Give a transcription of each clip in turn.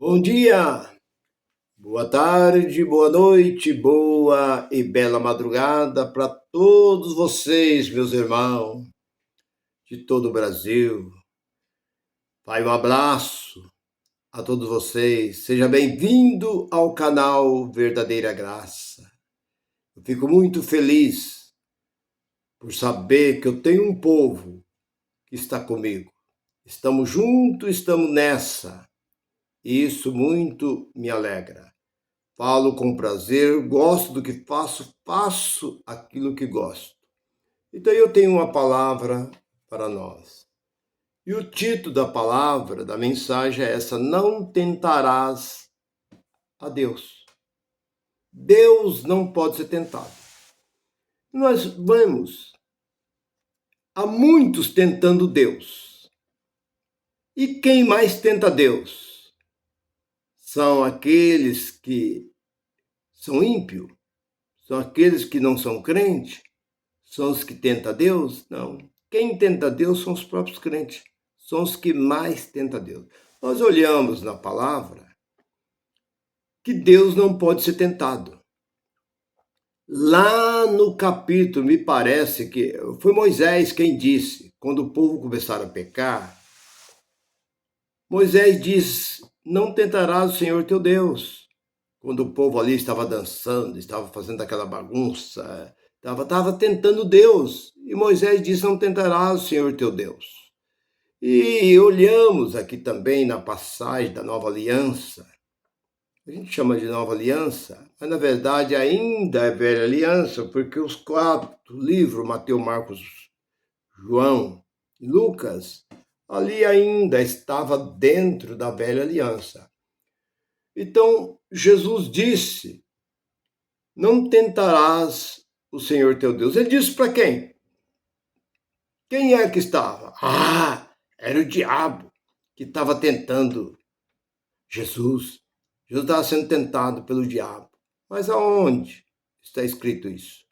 Bom dia, boa tarde, boa noite, boa e bela madrugada para todos vocês, meus irmãos de todo o Brasil. Vai um abraço a todos vocês. Seja bem-vindo ao canal Verdadeira Graça. Eu fico muito feliz por saber que eu tenho um povo que está comigo. Estamos juntos, estamos nessa. E isso muito me alegra. Falo com prazer, gosto do que faço, faço aquilo que gosto. Então eu tenho uma palavra para nós. E o título da palavra, da mensagem é essa: não tentarás a Deus. Deus não pode ser tentado. Nós vemos, há muitos tentando Deus. E quem mais tenta Deus? São aqueles que são ímpios? São aqueles que não são crentes? São os que tentam Deus? Não. Quem tenta Deus são os próprios crentes. São os que mais tentam Deus. Nós olhamos na palavra que Deus não pode ser tentado. Lá no capítulo, me parece que foi Moisés quem disse, quando o povo começaram a pecar, Moisés diz: não tentarás o Senhor teu Deus. Quando o povo ali estava dançando, estava fazendo aquela bagunça, estava tentando Deus. E Moisés disse: não tentarás o Senhor teu Deus. E olhamos aqui também na passagem da Nova Aliança. A gente chama de Nova Aliança, mas na verdade ainda é Velha Aliança, porque os 4 livros, Mateus, Marcos, João e Lucas, ali ainda estava dentro da Velha Aliança. Então, Jesus disse: não tentarás o Senhor teu Deus. Ele disse para quem? Quem é que estava? Era o diabo que estava tentando Jesus. Jesus estava sendo tentado pelo diabo. Mas aonde está escrito isso?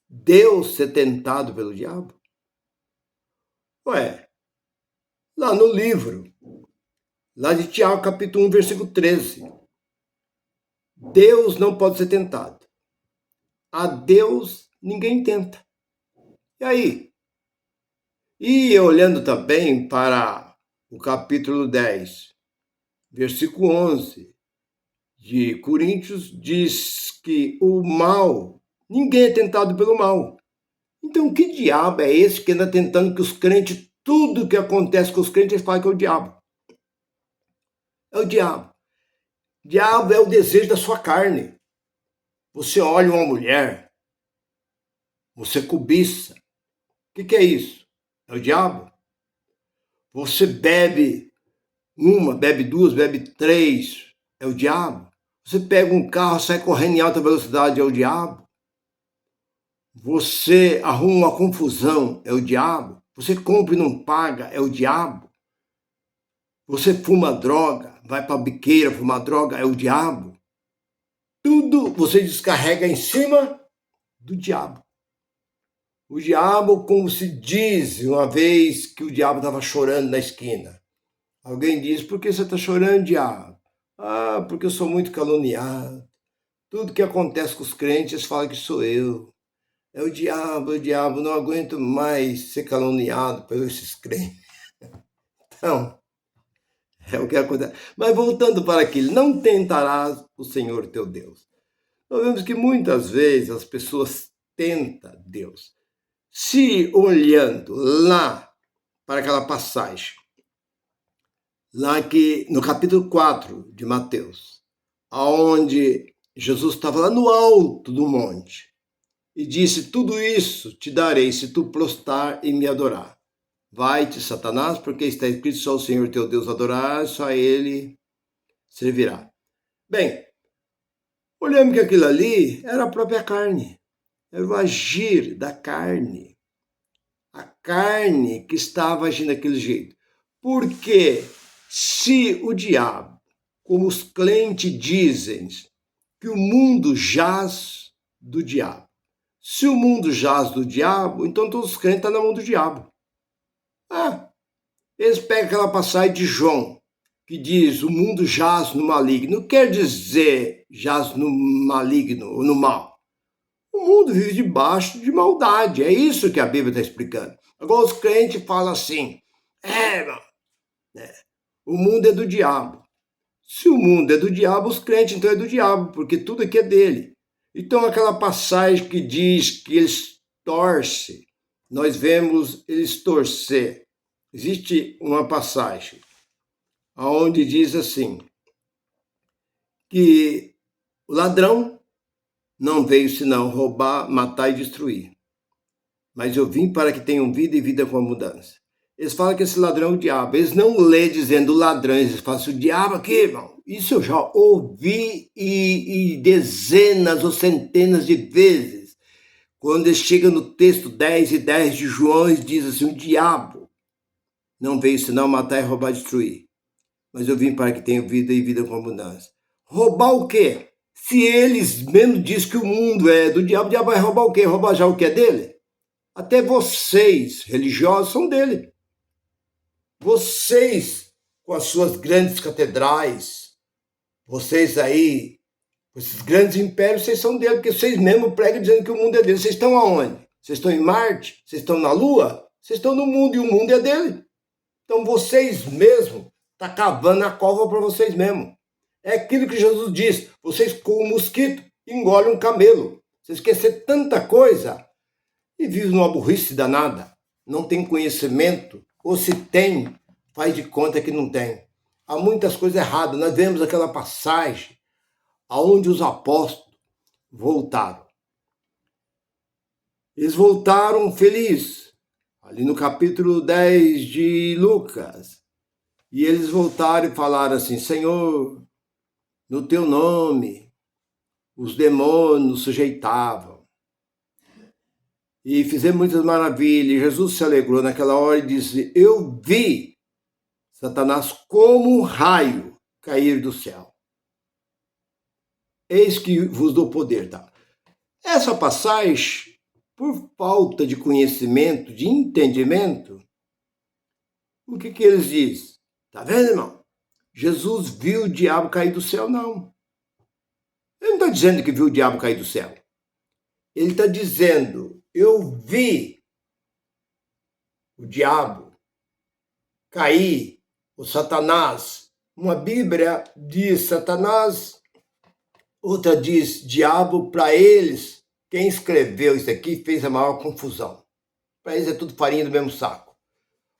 Deus ser tentado pelo diabo? Ué, lá no livro, lá de Tiago, capítulo 1, versículo 13. Deus não pode ser tentado. A Deus ninguém tenta. E aí? E olhando também para o capítulo 10, versículo 11 de Coríntios, diz que o mal, ninguém é tentado pelo mal. Então, que diabo é esse que anda tentando que os crentes, tudo que acontece com os crentes, eles falam que é o diabo? É o diabo. O diabo é o desejo da sua carne. Você olha uma mulher, você cobiça. O que é isso? É o diabo. Você bebe uma, bebe duas, bebe três, é o diabo. Você pega um carro, sai correndo em alta velocidade, é o diabo. Você arruma uma confusão, é o diabo. Você compra e não paga, é o diabo. Você fuma droga, vai para a biqueira fumar droga, é o diabo. Tudo você descarrega em cima do diabo. O diabo, como se diz uma vez que o diabo estava chorando na esquina. Alguém diz: por que você está chorando, diabo? Porque eu sou muito caluniado. Tudo que acontece com os crentes falam que sou eu. É o diabo, não aguento mais ser caluniado por esses crentes. Então, é o que acontece. Mas voltando para aquilo, não tentarás o Senhor teu Deus. Nós vemos que muitas vezes as pessoas tentam Deus. Se olhando lá para aquela passagem, lá que no capítulo 4 de Mateus, onde Jesus estava lá no alto do monte e disse: tudo isso te darei se tu prostrar e me adorar. Vai-te, Satanás, porque está escrito: só o Senhor teu Deus adorar, só a ele servirá. Bem, olhamos que aquilo ali era a própria carne, era o agir da carne. A carne que estava agindo daquele jeito. Porque se o diabo, como os crentes dizem, que o mundo jaz do diabo. Se o mundo jaz do diabo, então todos os crentes estão na mão do diabo. Eles pegam aquela passagem de João, que diz o mundo jaz no maligno, não quer dizer jaz no maligno ou no mal. O mundo vive debaixo de maldade, é isso que a Bíblia está explicando. Agora os crentes falam assim, irmão, o mundo é do diabo. Se o mundo é do diabo, os crentes então é do diabo, porque tudo aqui é dele. Então aquela passagem que diz que eles torcem, nós vemos eles torcer. Existe uma passagem onde diz assim, que o ladrão não veio senão roubar, matar e destruir. Mas eu vim para que tenham vida e vida com abundância. Eles falam que esse ladrão é o diabo. Eles não lê dizendo ladrão, eles falam assim, o diabo aqui, irmão. Isso eu já ouvi e dezenas ou centenas de vezes. Quando eles chegam no texto 10:10 de João, eles dizem assim, o diabo não veio senão matar e roubar e destruir. Mas eu vim para que tenham vida e vida com abundância. Roubar o quê? Se eles mesmo dizem que o mundo é do diabo, o diabo vai roubar o quê? Roubar já o que é dele? Até vocês, religiosos, são dele. Vocês, com as suas grandes catedrais, vocês aí, com esses grandes impérios, vocês são dele, porque vocês mesmo pregam dizendo que o mundo é dele. Vocês estão aonde? Vocês estão em Marte? Vocês estão na Lua? Vocês estão no mundo e o mundo é dele. Então vocês mesmos estão cavando a cova para vocês mesmos. É aquilo que Jesus diz, vocês com o mosquito engolem um camelo. Vocês esquecem tanta coisa e vivem numa burrice danada. Não tem conhecimento, ou se tem, faz de conta que não tem. Há muitas coisas erradas. Nós vemos aquela passagem onde os apóstolos voltaram. Eles voltaram felizes, ali no capítulo 10 de Lucas. E eles voltaram e falaram assim, Senhor, no teu nome, os demônios sujeitavam. E fizemos muitas maravilhas. E Jesus se alegrou naquela hora e disse, eu vi Satanás como um raio cair do céu. Eis que vos dou poder. Tá? Essa passagem, por falta de conhecimento, de entendimento, o que eles dizem? Tá vendo, irmão? Jesus viu o diabo cair do céu, não. Ele não está dizendo que viu o diabo cair do céu. Ele está dizendo, eu vi o diabo cair, o Satanás. Uma Bíblia diz Satanás, outra diz diabo. Para eles, quem escreveu isso aqui fez a maior confusão. Para eles é tudo farinha do mesmo saco.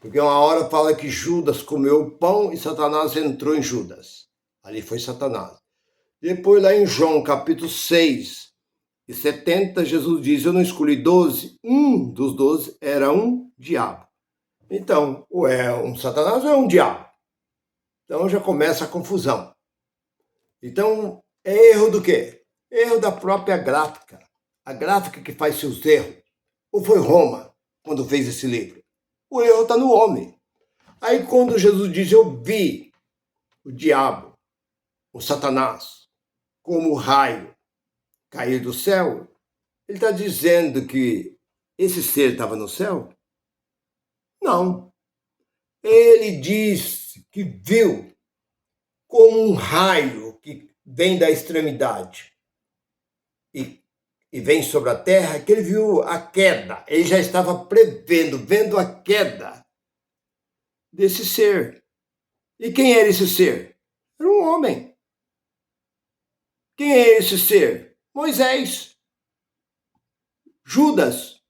Porque uma hora fala que Judas comeu o pão e Satanás entrou em Judas. Ali foi Satanás. Depois lá em João capítulo 6:70, Jesus diz, eu não escolhi 12, um dos 12 era um diabo. Então, ou é um Satanás ou é um diabo. Então já começa a confusão. Então, é erro do quê? Erro da própria gráfica. A gráfica que faz seus erros. Ou foi Roma, quando fez esse livro? O erro está no homem. Aí quando Jesus diz, eu vi o diabo, o Satanás, como o raio cair do céu, ele está dizendo que esse ser estava no céu? Não. Ele diz que viu como um raio que vem da extremidade e vem sobre a terra, que ele viu a queda. Ele já estava vendo a queda desse ser. E quem era esse ser? Era um homem. Quem é esse ser? Moisés. Judas.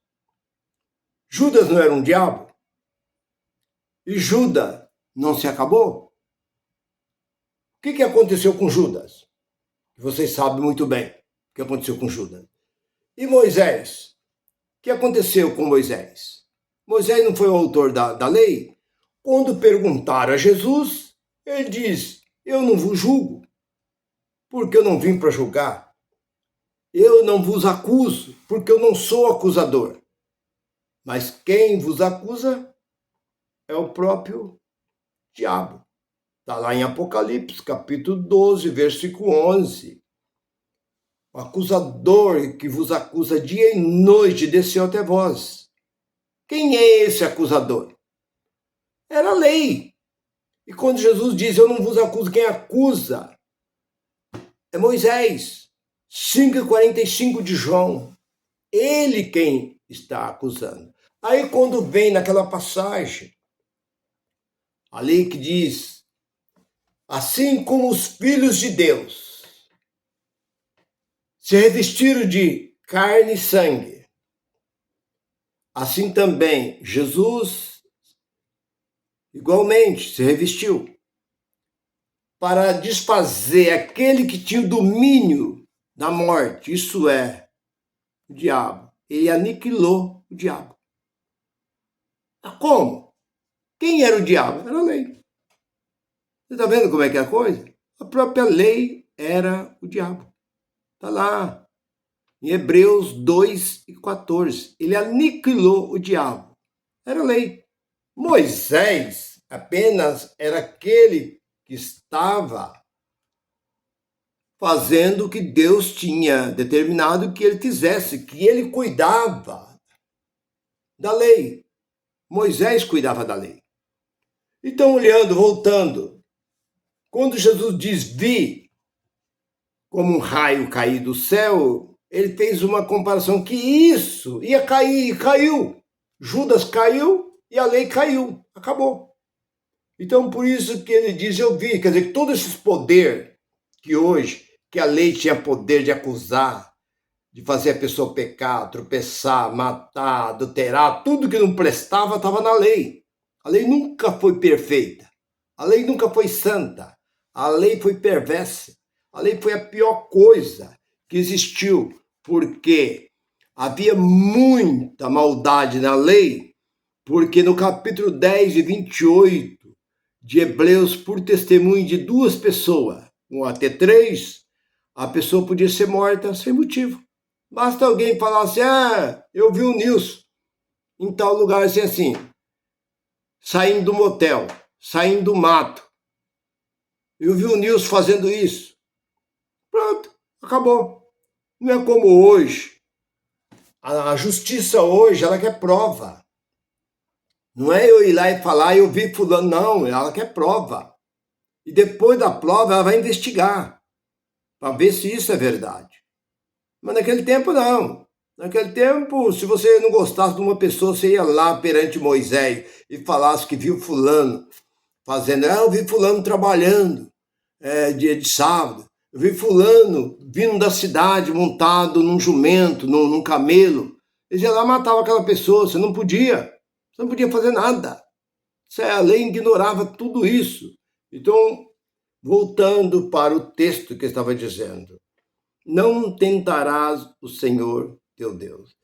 Judas não era um diabo? E Judas não se acabou? O que aconteceu com Judas? Vocês sabem muito bem o que aconteceu com Judas. E Moisés? O que aconteceu com Moisés? Moisés não foi o autor da lei? Quando perguntaram a Jesus, ele diz, eu não vos julgo, porque eu não vim para julgar. Eu não vos acuso, porque eu não sou acusador. Mas quem vos acusa é o próprio diabo. Está lá em Apocalipse, capítulo 12, versículo 11. O acusador que vos acusa dia e noite desceu até vós. Quem é esse acusador? Era a lei. E quando Jesus diz, eu não vos acuso, quem acusa é Moisés. 5:45 de João. Ele quem está acusando. Aí quando vem naquela passagem, ali que diz, assim como os filhos de Deus se revestiram de carne e sangue, assim também Jesus igualmente se revestiu para desfazer aquele que tinha o domínio da morte, isso é, o diabo. Ele aniquilou o diabo. Como? Quem era o diabo? Era a lei. Você está vendo como é que é a coisa? A própria lei era o diabo. Está lá, em Hebreus 2:14. Ele aniquilou o diabo. Era a lei. Moisés apenas era aquele que estava fazendo o que Deus tinha determinado que ele quisesse, que ele cuidava da lei. Moisés cuidava da lei. Então, olhando, voltando, quando Jesus diz, vi como um raio cair do céu, ele fez uma comparação que isso ia cair, e caiu. Judas caiu e a lei caiu, acabou. Então, por isso que ele diz, eu vi, quer dizer, todo esse poder que hoje, que a lei tinha poder de acusar, de fazer a pessoa pecar, tropeçar, matar, adulterar, tudo que não prestava estava na lei. A lei nunca foi perfeita. A lei nunca foi santa. A lei foi perversa. A lei foi a pior coisa que existiu, porque havia muita maldade na lei, porque no capítulo 10 e 28 de Hebreus, por testemunho de duas pessoas, ou até três, a pessoa podia ser morta sem motivo. Basta alguém falar assim, eu vi o Nilson em tal lugar, assim, saindo do motel, saindo do mato. Eu vi o Nilson fazendo isso. Pronto, acabou. Não é como hoje. A justiça hoje, ela quer prova. Não é eu ir lá e falar, eu vi fulano, não, ela quer prova. E depois da prova, ela vai investigar, para ver se isso é verdade. Mas naquele tempo, não. Naquele tempo, se você não gostasse de uma pessoa, você ia lá perante Moisés e falasse que viu fulano fazendo, eu vi fulano trabalhando dia de sábado, eu vi fulano vindo da cidade montado num jumento, num camelo. Ele ia lá e matava aquela pessoa, você não podia fazer nada. A lei ignorava tudo isso. Então, voltando para o texto que eu estava dizendo, não tentarás o Senhor teu Deus.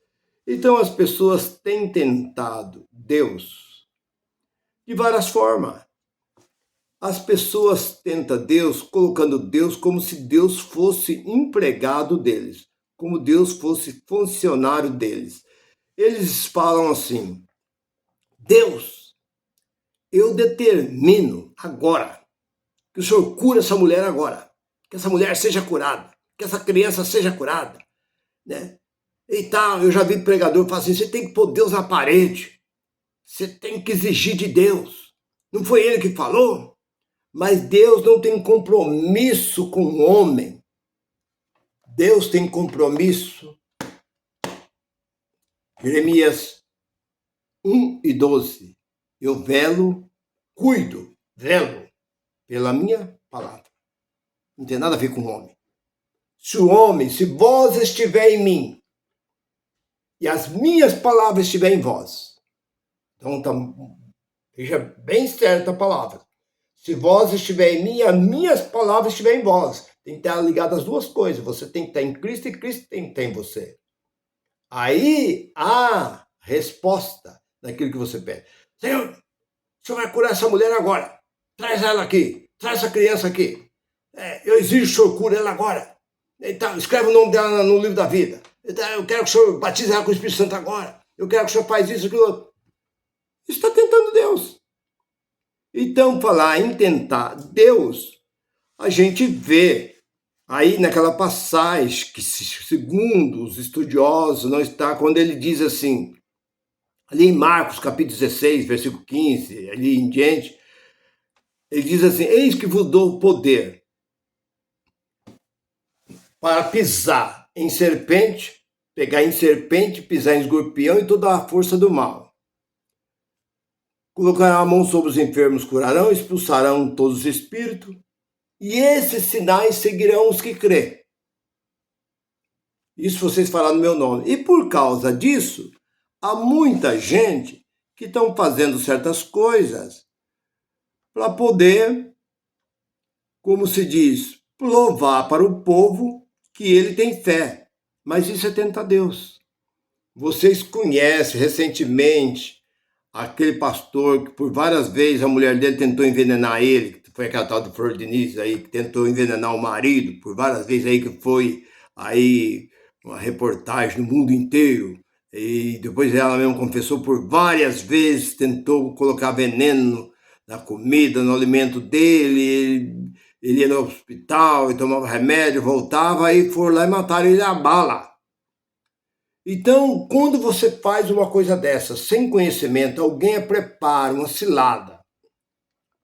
Então as pessoas têm tentado Deus de várias formas. As pessoas tentam Deus colocando Deus como se Deus fosse empregado deles, como Deus fosse funcionário deles. Eles falam assim, Deus, eu determino agora que o Senhor cura essa mulher agora, que essa mulher seja curada, que essa criança seja curada, né? E tal, eu já vi pregador falar assim, você tem que pôr Deus na parede, você tem que exigir de Deus. Não foi ele que falou? Mas Deus não tem compromisso com o homem. Deus tem compromisso. Jeremias 1:12. Eu velo pela minha palavra. Não tem nada a ver com o homem. Se vós estiver em mim, e as minhas palavras estiverem em vós. Então, veja bem certa a palavra. Se vós estiver em mim, e as minhas palavras estiverem em vós. Tem que estar ligado às duas coisas. Você tem que estar em Cristo e Cristo tem que estar em você. Aí há resposta daquilo que você pede. Senhor, o Senhor vai curar essa mulher agora. Traz ela aqui. Traz essa criança aqui. Eu exijo que o Senhor cure ela agora. Então, escreve o nome dela no livro da vida. Então, eu quero que o Senhor batize ela com o Espírito Santo agora. Eu quero que o Senhor faz isso, aquilo outro. Isso está tentando Deus. Então, falar em tentar Deus, a gente vê aí naquela passagem que, segundo os estudiosos, não está, quando ele diz assim, ali em Marcos, capítulo 16, versículo 15, ali em diante, Ele diz assim: eis que vos dou poder para pisar em serpente, pegar em serpente, pisar em escorpião e toda a força do mal. Colocarão a mão sobre os enfermos, curarão, expulsarão todos os espíritos, e esses sinais seguirão os que crê. Isso vocês falaram no meu nome. E por causa disso, há muita gente que estão fazendo certas coisas para poder, como se diz, provar para o povo que ele tem fé. Mas isso é tentar Deus. Vocês conhecem recentemente aquele pastor que por várias vezes a mulher dele tentou envenenar ele, que foi aquela tal de Flor Denise aí, que tentou envenenar o marido, por várias vezes aí que foi aí uma reportagem no mundo inteiro. E depois ela mesmo confessou por várias vezes, tentou colocar veneno na comida, no alimento dele, ele ia no hospital e tomava remédio, voltava e foram lá e mataram ele a bala. Então, quando você faz uma coisa dessa, sem conhecimento, alguém prepara uma cilada,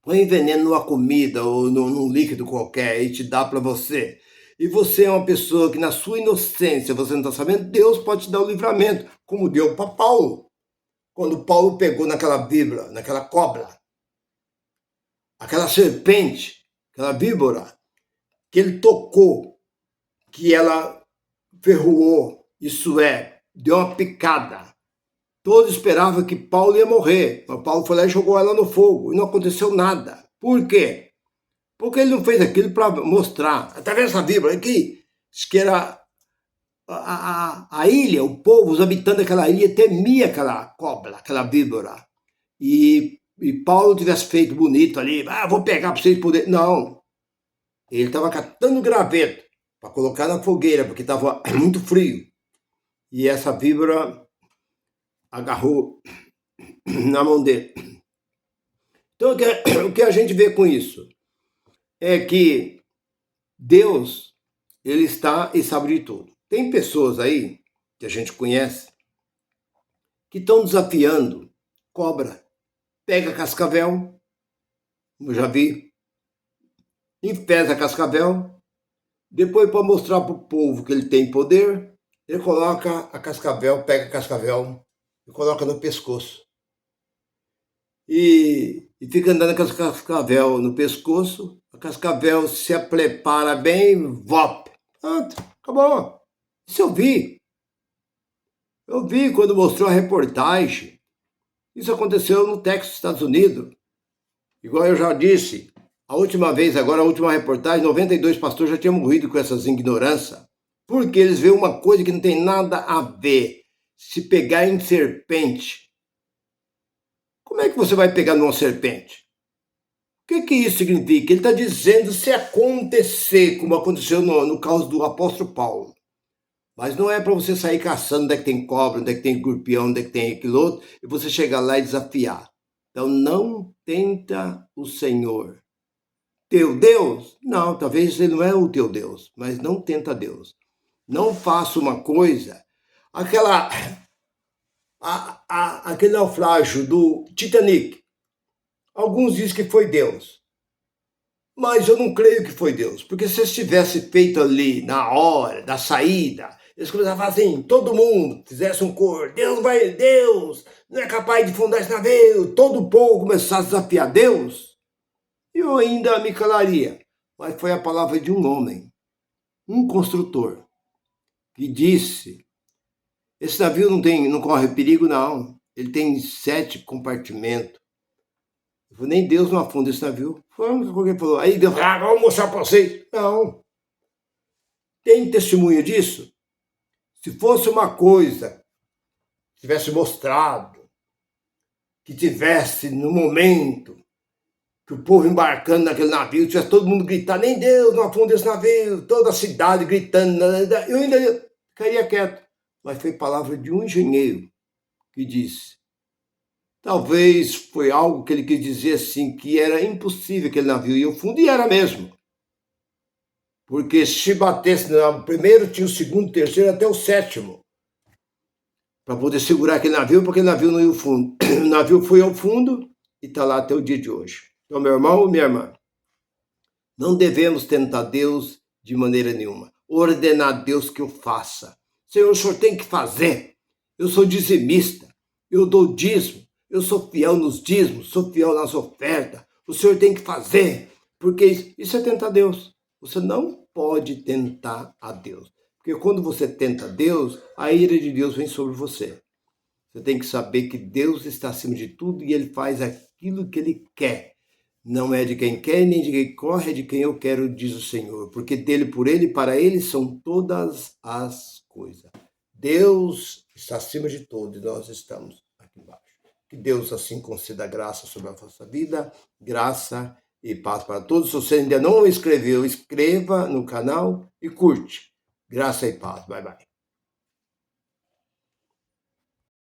põe veneno numa comida ou num líquido qualquer e te dá para você, e você é uma pessoa que na sua inocência, você não está sabendo, Deus pode te dar o livramento, como deu para Paulo. Quando Paulo pegou naquela víbora, naquela cobra, aquela serpente, aquela víbora, que ele tocou, que ela ferroou, isso é, deu uma picada. Todos esperavam que Paulo ia morrer, mas Paulo foi lá e jogou ela no fogo, e não aconteceu nada. Por quê? Porque ele não fez aquilo para mostrar. Tá vendo essa víbora aqui? Diz que era a ilha, o povo, os habitantes daquela ilha temia aquela cobra, aquela víbora. E Paulo tivesse feito bonito ali, vou pegar para vocês poderem. Não. Ele estava catando graveto para colocar na fogueira, porque estava muito frio. E essa víbora agarrou na mão dele. Então, o que a gente vê com isso é que Deus, ele está e sabe de tudo. Tem pessoas aí, que a gente conhece, que estão desafiando cobra. Pega cascavel, eu já vi, enfesa cascavel, depois para mostrar para o povo que ele tem poder, ele coloca a cascavel, pega a cascavel e coloca no pescoço. E fica andando com a cascavel no pescoço, a cascavel se prepara bem, vop. Pronto, acabou. Isso eu vi. Eu vi quando mostrou a reportagem. Isso aconteceu no Texas, Estados Unidos. Igual eu já disse, a última vez, agora a última reportagem, 92 pastores já tinham morrido com essas ignorâncias. Porque eles veem uma coisa que não tem nada a ver. Se pegar em serpente, como é que você vai pegar numa serpente? O que isso significa? Ele está dizendo se acontecer, como aconteceu no caso do apóstolo Paulo. Mas não é para você sair caçando onde é que tem cobra, onde é que tem escorpião, onde é que tem aquilo outro, e você chegar lá e desafiar. Então não tenta o Senhor. Teu Deus? Não, talvez ele não é o teu Deus, mas não tenta Deus. Não faça uma coisa, aquele naufrágio do Titanic. Alguns dizem que foi Deus, mas eu não creio que foi Deus, porque se eles tivessem feito ali na hora da saída, eles começavam a fazer assim, todo mundo fizesse um coro, Deus não é capaz de fundar esse navio, todo o povo começasse a desafiar Deus, eu ainda me calaria. Mas foi a palavra de um homem, um construtor, que disse, esse navio não corre perigo não, ele tem 7 compartimentos. Nem Deus não afunda esse navio. Foi a única coisa que ele falou. Aí Deus, vamos mostrar para vocês. Não. Tem testemunho disso? Se fosse uma coisa que tivesse mostrado, que tivesse no momento que o povo embarcando naquele navio, tivesse todo mundo gritando, nem Deus não afunda esse navio, toda a cidade gritando, eu ainda ficaria quieto. Mas foi palavra de um engenheiro que disse. Talvez foi algo que ele quis dizer assim, que era impossível aquele navio ir ao fundo, e era mesmo. Porque se batesse no primeiro, tinha o segundo, terceiro, até o 7º. Para poder segurar aquele navio, porque o navio não ia ao fundo. O navio foi ao fundo e está lá até o dia de hoje. Então, meu irmão ou minha irmã, não devemos tentar Deus de maneira nenhuma. Ordenar a Deus que eu faça. Senhor, o Senhor tem que fazer. Eu sou dizimista, eu dou dízimo, eu sou fiel nos dízimos, sou fiel nas ofertas. O Senhor tem que fazer, porque isso é tentar Deus. Você não pode tentar a Deus. Porque quando você tenta Deus, a ira de Deus vem sobre você. Você tem que saber que Deus está acima de tudo e Ele faz aquilo que Ele quer. Não é de quem quer, nem de quem corre, é de quem eu quero, diz o Senhor. Porque dele, por ele, para ele são todas as coisas. Deus está acima de tudo e nós estamos aqui embaixo. Que Deus assim conceda graça sobre a vossa vida, graça e paz para todos. Se você ainda não inscreveu, inscreva no canal e curte. Graça e paz. Bye, bye.